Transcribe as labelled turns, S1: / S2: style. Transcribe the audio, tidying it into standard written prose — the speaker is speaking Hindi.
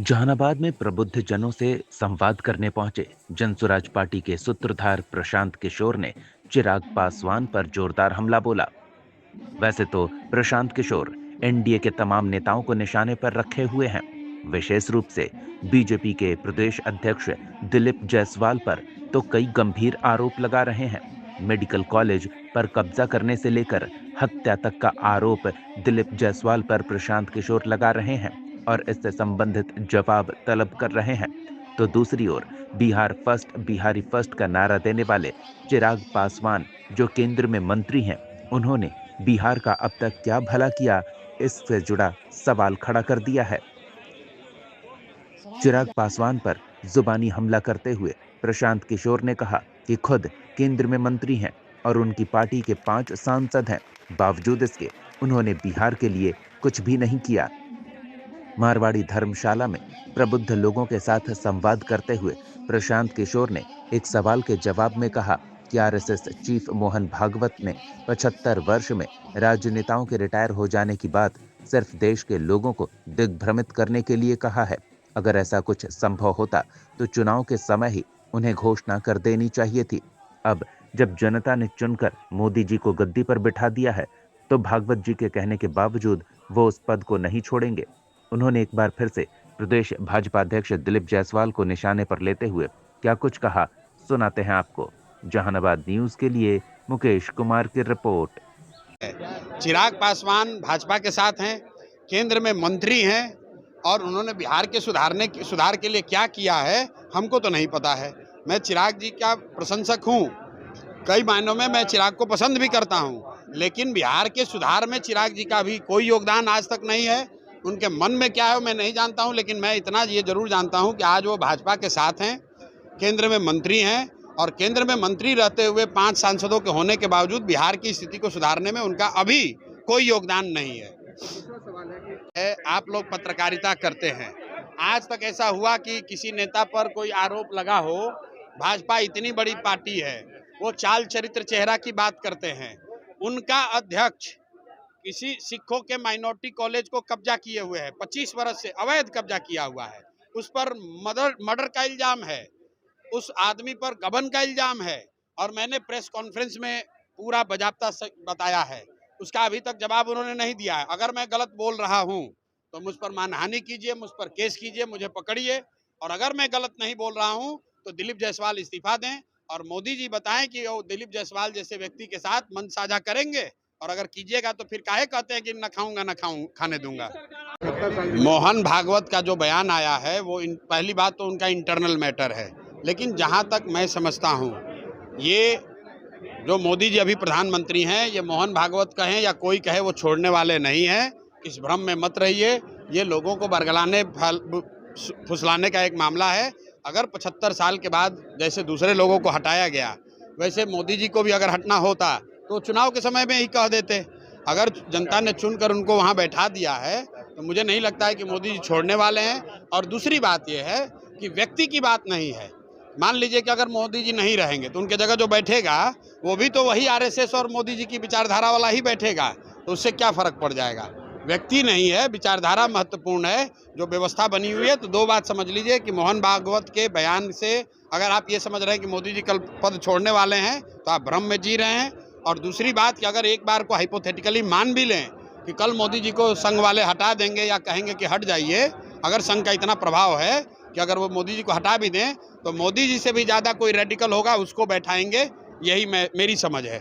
S1: जहानाबाद में प्रबुद्ध जनों से संवाद करने पहुंचे जनसुराज पार्टी के सूत्रधार प्रशांत किशोर ने चिराग पासवान पर जोरदार हमला बोला। वैसे तो प्रशांत किशोर एनडीए के तमाम नेताओं को निशाने पर रखे हुए हैं। विशेष रूप से बीजेपी के प्रदेश अध्यक्ष दिलीप जायसवाल पर तो कई गंभीर आरोप लगा रहे हैं। मेडिकल कॉलेज पर कब्जा करने से लेकर हत्या तक का आरोप दिलीप जायसवाल पर प्रशांत किशोर लगा रहे हैं और इससे संबंधित जवाब तलब कर रहे हैं। तो दूसरी ओर बिहार फर्स्ट बिहारी फर्स्ट का नारा देने वाले चिराग पासवान, जो केंद्र में मंत्री हैं, उन्होंने बिहार का अब तक क्या भला किया, इससे जुड़ा सवाल खड़ा कर दिया है। चिराग पासवान पर जुबानी हमला करते हुए प्रशांत किशोर ने कहा कि खुद केंद्र में मंत्री हैं और उनकी पार्टी के 5 सांसद हैं, बावजूद इसके उन्होंने बिहार के लिए कुछ भी नहीं किया। मारवाड़ी धर्मशाला में प्रबुद्ध लोगों के साथ संवाद करते हुए प्रशांत किशोर ने एक सवाल के जवाब में कहा कि आरएसएस चीफ मोहन भागवत ने 75 वर्ष में राजनेताओं के रिटायर हो जाने की बात सिर्फ देश के लोगों को दिग्भ्रमित करने के लिए कहा है। अगर ऐसा कुछ संभव होता तो चुनाव के समय ही उन्हें घोषणा कर देनी चाहिए थी। अब जब जनता ने चुनकर मोदी जी को गद्दी पर बिठा दिया है तो भागवत जी के कहने के बावजूद वो उस पद को नहीं छोड़ेंगे। उन्होंने एक बार फिर से प्रदेश भाजपा अध्यक्ष दिलीप जायसवाल को निशाने पर लेते हुए क्या कुछ कहा, सुनाते हैं आपको। जहानाबाद न्यूज के लिए मुकेश कुमार की रिपोर्ट।
S2: चिराग पासवान भाजपा के साथ हैं, केंद्र में मंत्री हैं और उन्होंने बिहार के सुधार के लिए क्या किया है हमको तो नहीं पता है। मैं चिराग जी का प्रशंसक हूं, कई मायनों में मैं चिराग को पसंद भी करता हूं, लेकिन बिहार के सुधार में चिराग जी का भी कोई योगदान आज तक नहीं है। उनके मन में क्या है मैं नहीं जानता हूं, लेकिन मैं इतना ये जरूर जानता हूं कि आज वो भाजपा के साथ हैं, केंद्र में मंत्री हैं और केंद्र में मंत्री रहते हुए 5 सांसदों के होने के बावजूद बिहार की स्थिति को सुधारने में उनका अभी कोई योगदान नहीं है। आप लोग पत्रकारिता करते हैं, आज तक ऐसा हुआ कि किसी नेता पर कोई आरोप लगा हो? भाजपा इतनी बड़ी पार्टी है, वो चाल चरित्र चेहरा की बात करते हैं। उनका अध्यक्ष किसी सिखों के माइनॉरिटी कॉलेज को कब्जा किए हुए है, 25 वर्ष से अवैध कब्जा किया हुआ है, उस पर मर्डर का इल्जाम है, उस आदमी पर गबन का इल्जाम है और मैंने प्रेस कॉन्फ्रेंस में पूरा बाजाबता बताया है, उसका अभी तक जवाब उन्होंने नहीं दिया है। अगर मैं गलत बोल रहा हूं तो मुझ पर मानहानि कीजिए, मुझ पर केस कीजिए, मुझे पकड़िए, और अगर मैं गलत नहीं बोल रहा हूं तो दिलीप जायसवाल इस्तीफा दें और मोदी जी बताएं कि वो दिलीप जायसवाल जैसे व्यक्ति के साथ मन साझा करेंगे, और अगर कीजिएगा तो फिर काहे कहते हैं कि न खाऊंगा न खाने दूंगा। मोहन भागवत का जो बयान आया है वो पहली बात तो उनका इंटरनल मैटर है, लेकिन जहां तक मैं समझता हूं ये जो मोदी जी अभी प्रधानमंत्री हैं, ये मोहन भागवत कहें या कोई कहे वो छोड़ने वाले नहीं हैं। इस भ्रम में मत रहिए, ये लोगों को बरगलाने फुसलाने का एक मामला है। अगर 75 साल के बाद जैसे दूसरे लोगों को हटाया गया, वैसे मोदी जी को भी अगर हटना होता तो चुनाव के समय में ही कह देते। अगर जनता ने चुनकर उनको वहां बैठा दिया है तो मुझे नहीं लगता है कि मोदी जी छोड़ने वाले हैं। और दूसरी बात यह है कि व्यक्ति की बात नहीं है। मान लीजिए कि अगर मोदी जी नहीं रहेंगे तो उनके जगह जो बैठेगा वो भी तो वही आरएसएस और मोदी जी की विचारधारा वाला ही बैठेगा, तो उससे क्या फर्क पड़ जाएगा। व्यक्ति नहीं है, विचारधारा महत्वपूर्ण है। जो व्यवस्था बनी हुई है, तो 2 बात समझ लीजिए कि मोहन भागवत के बयान से अगर आप ये समझ रहे हैं कि मोदी जी कल पद छोड़ने वाले हैं तो आप भ्रम में जी रहे हैं। और दूसरी बात कि अगर एक बार को हाइपोथेटिकली मान भी लें कि कल मोदी जी को संघ वाले हटा देंगे या कहेंगे कि हट जाइए, अगर संघ का इतना प्रभाव है कि अगर वो मोदी जी को हटा भी दें तो मोदी जी से भी ज़्यादा कोई रेडिकल होगा, उसको बैठाएंगे, यही मेरी समझ है।